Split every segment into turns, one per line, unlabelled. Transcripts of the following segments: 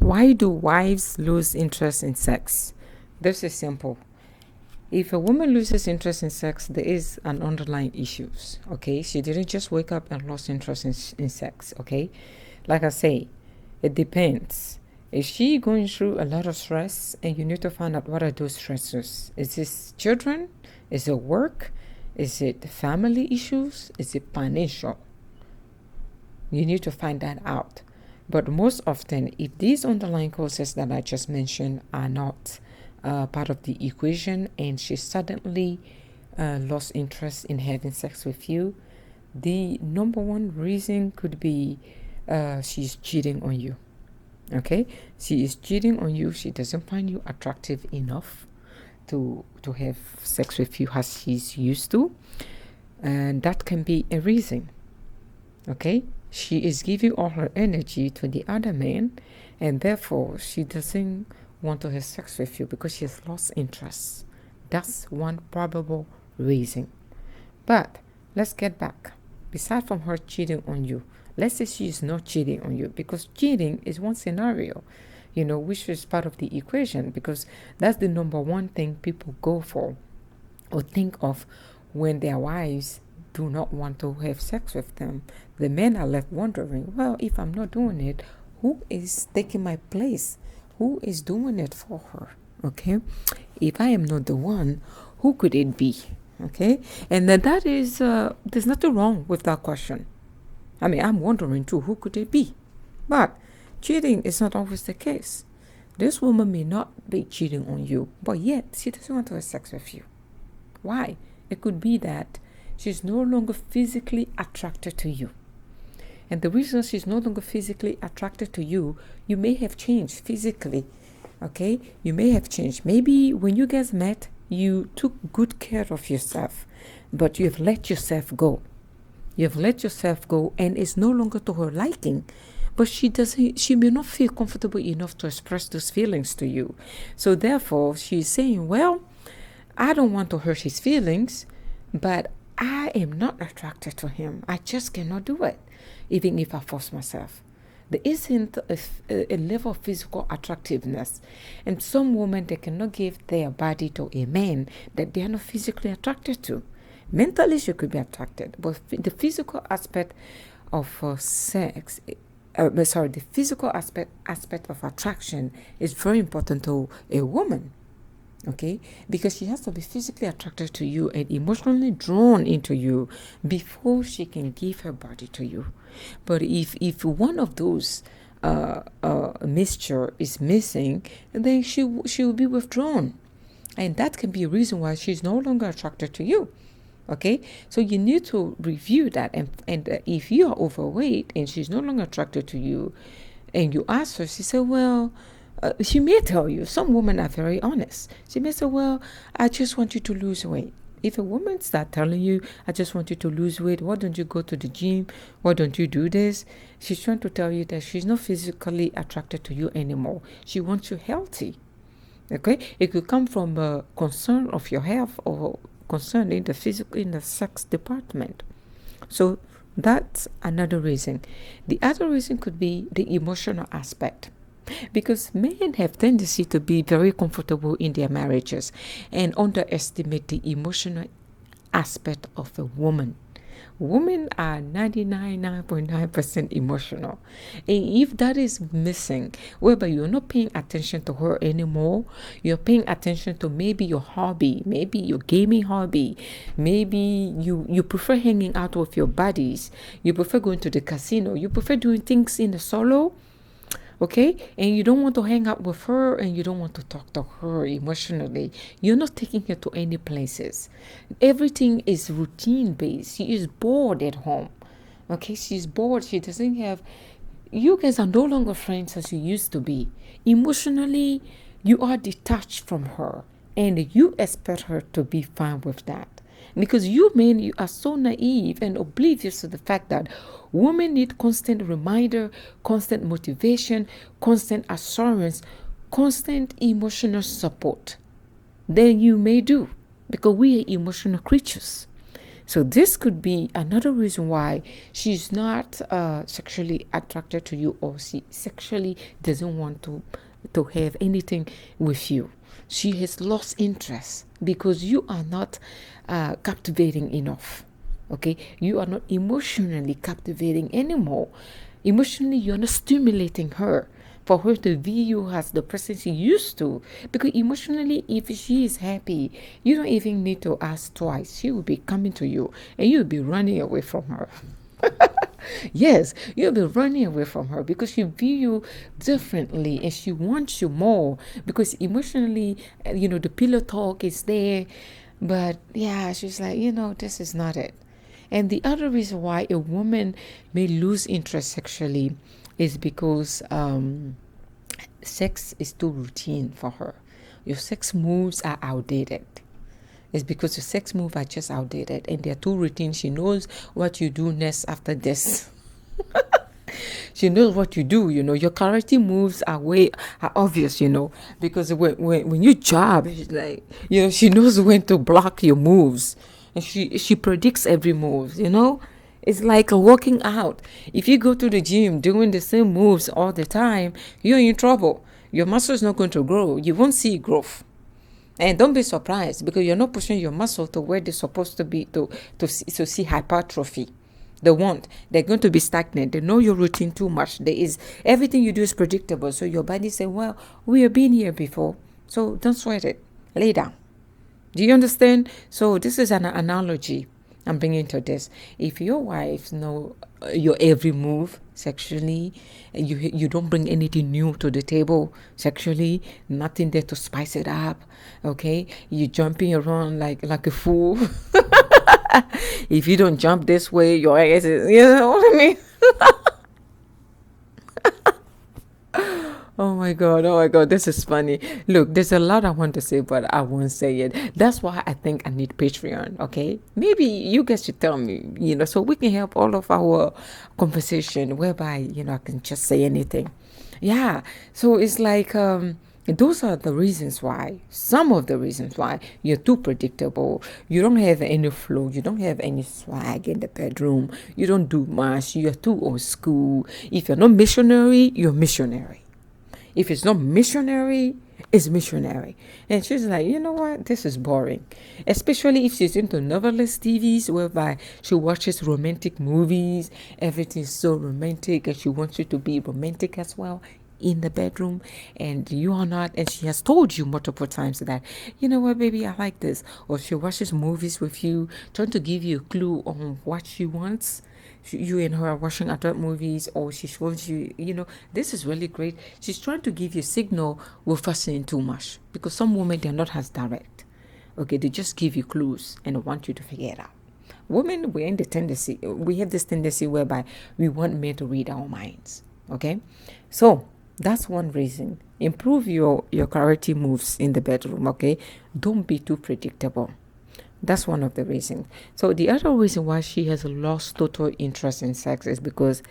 Why do wives lose interest in sex? This is simple. If a woman loses interest in sex, there is an underlying issues. Okay, she didn't just wake up and lost interest in sex. Okay, like I say, it depends. Is she going through a lot of stress, and you need to find out what are those stressors? Is this children? Is it work? Is it family issues? Is it financial? You need to find that out. But most often, if these underlying causes that I just mentioned are not part of the equation, and she suddenly lost interest in having sex with you, the number one reason could be she's cheating on you. Okay, she is cheating on you. She doesn't find you attractive enough to have sex with you as she's used to, and that can be a reason. Okay, she is giving all her energy to the other man, and therefore she doesn't want to have sex with you because she has lost interest. That's one probable reason. But let's get back. Besides from her cheating on you, let's say she is not cheating on you, because cheating is one scenario, which is part of the equation, because that's the number one thing people go for or think of when their wives do not want to have sex with them. The men are left wondering, well, if I'm not doing it, who is taking my place? Who is doing it for her? Okay, if I am not the one, who could it be? Okay, and then that is there's nothing wrong with that question. I mean, I'm wondering too, who could it be? But cheating is not always the case. This woman may not be cheating on you, but yet she doesn't want to have sex with you. Why? It could be that she's no longer physically attracted to you. And the reason she's no longer physically attracted to you, you may have changed physically. Okay? You may have changed. Maybe when you guys met, you took good care of yourself, but you have let yourself go. You have let yourself go, and it's no longer to her liking. But she may not feel comfortable enough to express those feelings to you. So therefore, she's saying, well, I don't want to hurt his feelings, but I am not attracted to him. I just cannot do it, even if I force myself. There isn't a level of physical attractiveness. And some women, they cannot give their body to a man that they are not physically attracted to. Mentally, she could be attracted, but the physical aspect of sex, the physical aspect of attraction is very important to a woman. Okay, because she has to be physically attracted to you and emotionally drawn into you before she can give her body to you. But if one of those mixture is missing, then she will be withdrawn, and that can be a reason why she's no longer attracted to you. Okay, so you need to review that, and if you are overweight and she's no longer attracted to you, and you ask her, she said, well, she may tell you, some women are very honest. She may say, well, I just want you to lose weight. If a woman starts telling you, I just want you to lose weight, why don't you go to the gym? Why don't you do this? She's trying to tell you that she's not physically attracted to you anymore. She wants you healthy. Okay? It could come from a concern of your health or concern in the sex department. So that's another reason. The other reason could be the emotional aspect. Because men have tendency to be very comfortable in their marriages and underestimate the emotional aspect of a woman. Women are 99.9% emotional. And if that is missing, whereby you're not paying attention to her anymore, you're paying attention to maybe your hobby, maybe your gaming hobby, maybe you prefer hanging out with your buddies, you prefer going to the casino, you prefer doing things in the solo, okay, and you don't want to hang out with her and you don't want to talk to her emotionally, you're not taking her to any places. Everything is routine based. She is bored at home. Okay, she's bored. She doesn't have, you guys are no longer friends as you used to be. Emotionally, you are detached from her, and you expect her to be fine with that. Because you men, you are so naive and oblivious to the fact that women need constant reminder, constant motivation, constant assurance, constant emotional support. Then you may do, because we are emotional creatures. So this could be another reason why she's not sexually attracted to you, or she sexually doesn't want to have anything with you. She has lost interest because you are not captivating enough. Okay, you are not emotionally captivating anymore. Emotionally, you're not stimulating her for her to view you as the person she used to. Because emotionally, if she is happy, you don't even need to ask twice. She will be coming to you and you'll be running away from her. Yes, you'll be running away from her because she view you differently and she wants you more. Because emotionally, the pillow talk is there. But yeah, she's like, this is not it. And the other reason why a woman may lose interest sexually is because sex is too routine for her. Your sex moves are outdated. It's because your sex moves are just outdated and they're too routine. She knows what you do next after this. She knows what you do, your karate moves are obvious, because when you jab, she's like, she knows when to block your moves. And she predicts every move, It's like working out. If you go to the gym doing the same moves all the time, you're in trouble. Your muscle is not going to grow. You won't see growth. And don't be surprised because you're not pushing your muscle to where they're supposed to be to see hypertrophy. They won't. They're going to be stagnant. They know your routine too much. Everything you do is predictable. So your body say, well, we have been here before. So don't sweat it. Lay down. Do you understand? So this is an analogy I'm bringing to this. If your wife know your every move sexually, you don't bring anything new to the table sexually, nothing there to spice it up, okay? You jumping around like a fool. If you don't jump this way, your ass is, you know what I mean? Oh my God, this is funny. Look, there's a lot I want to say, but I won't say it. That's why I think I need Patreon, okay? Maybe you guys should tell me, so we can help all of our conversation whereby, I can just say anything. Yeah, so it's like, those are the reasons why, some of the reasons why you're too predictable. You don't have any flow. You don't have any swag in the bedroom. You don't do much. You're too old school. If you're not missionary, you're missionary. If it's not missionary, it's missionary. And she's like, you know what? This is boring. Especially if she's into novelist TVs whereby she watches romantic movies. Everything's so romantic and she wants you to be romantic as well in the bedroom and you are not. And she has told you multiple times that, you know what, baby, I like this. Or she watches movies with you, trying to give you a clue on what she wants. You and her are watching adult movies, or she shows you, this is really great. She's trying to give you a signal without saying too much. Because some women, they're not as direct. Okay, they just give you clues and want you to figure it out. Women, we have this tendency whereby we want men to read our minds. Okay, so that's one reason. Improve your karate moves in the bedroom. Okay, don't be too predictable. That's one of the reasons. So the other reason why she has lost total interest in sex is because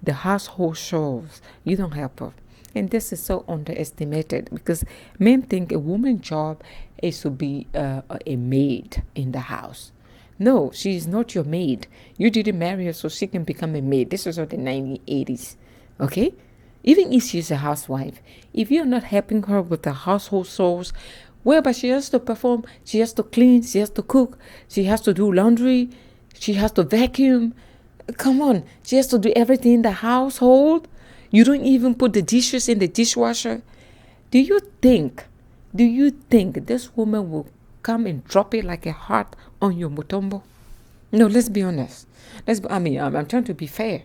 the household chores, you don't help her. And this is so underestimated because men think a woman's job is to be a maid in the house. No, she is not your maid. You didn't marry her so she can become a maid. This was of the 1980s. Okay? Even if she's a housewife, if you're not helping her with the household chores, whereby she has to perform, she has to clean, she has to cook, she has to do laundry, she has to vacuum. Come on, she has to do everything in the household. You don't even put the dishes in the dishwasher. Do you think this woman will come and drop it like a heart on your mutombo? No, let's be honest. I'm trying to be fair.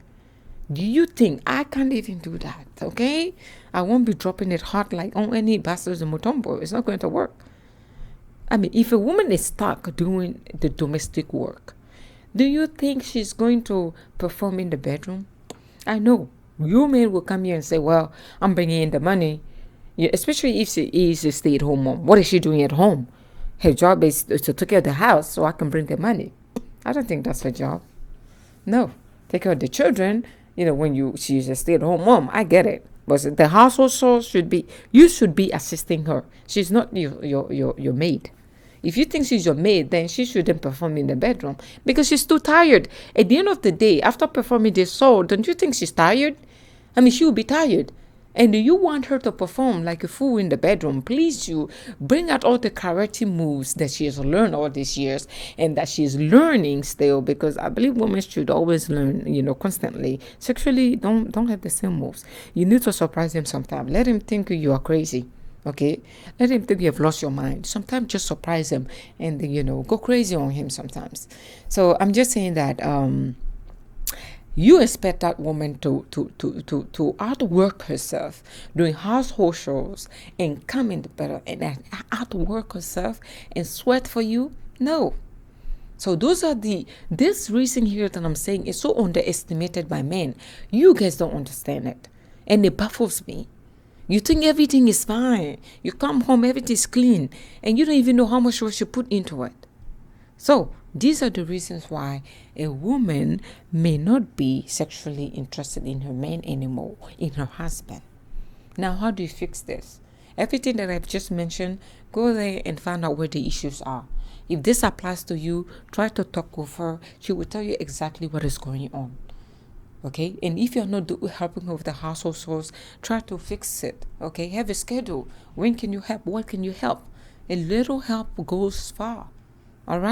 Do you think I can't even do that? Okay, I won't be dropping it hard like on any bastards and mutombo. It's not going to work. If a woman is stuck doing the domestic work, do you think she's going to perform in the bedroom? I know you men will come here and say, "Well, I'm bringing in the money." Yeah, especially if she is a stay-at-home mom. What is she doing at home? Her job is to take care of the house so I can bring the money. I don't think that's her job. No, take care of the children. When she's a stay-at-home mom, I get it. But the household chores you should be assisting her. She's not your maid. If you think she's your maid, then she shouldn't perform in the bedroom because she's too tired. At the end of the day, after performing this soul, don't you think she's tired? I mean, she will be tired. And do you want her to perform like a fool in the bedroom? Please, you bring out all the karate moves that she has learned all these years and that she's learning still, because I believe women should always learn, constantly. Sexually, don't have the same moves. You need to surprise him sometimes. Let him think you are crazy. Okay, let him think you have lost your mind. Sometimes just surprise him and go crazy on him sometimes. So I'm just saying that you expect that woman to outwork herself doing household chores and come in the bed and outwork herself and sweat for you? No. So those are this reason here that I'm saying is so underestimated by men. You guys don't understand it, and it baffles me. You think everything is fine. You come home, everything's clean, and you don't even know how much work you put into it. So these are the reasons why a woman may not be sexually interested in her man anymore, in her husband. Now, how do you fix this? Everything that I've just mentioned, go there and find out where the issues are. If this applies to you, try to talk with her. She will tell you exactly what is going on. Okay, and if you're not helping with the household chores, try to fix it. Okay, have a schedule. When can you help? What can you help? A little help goes far. All right.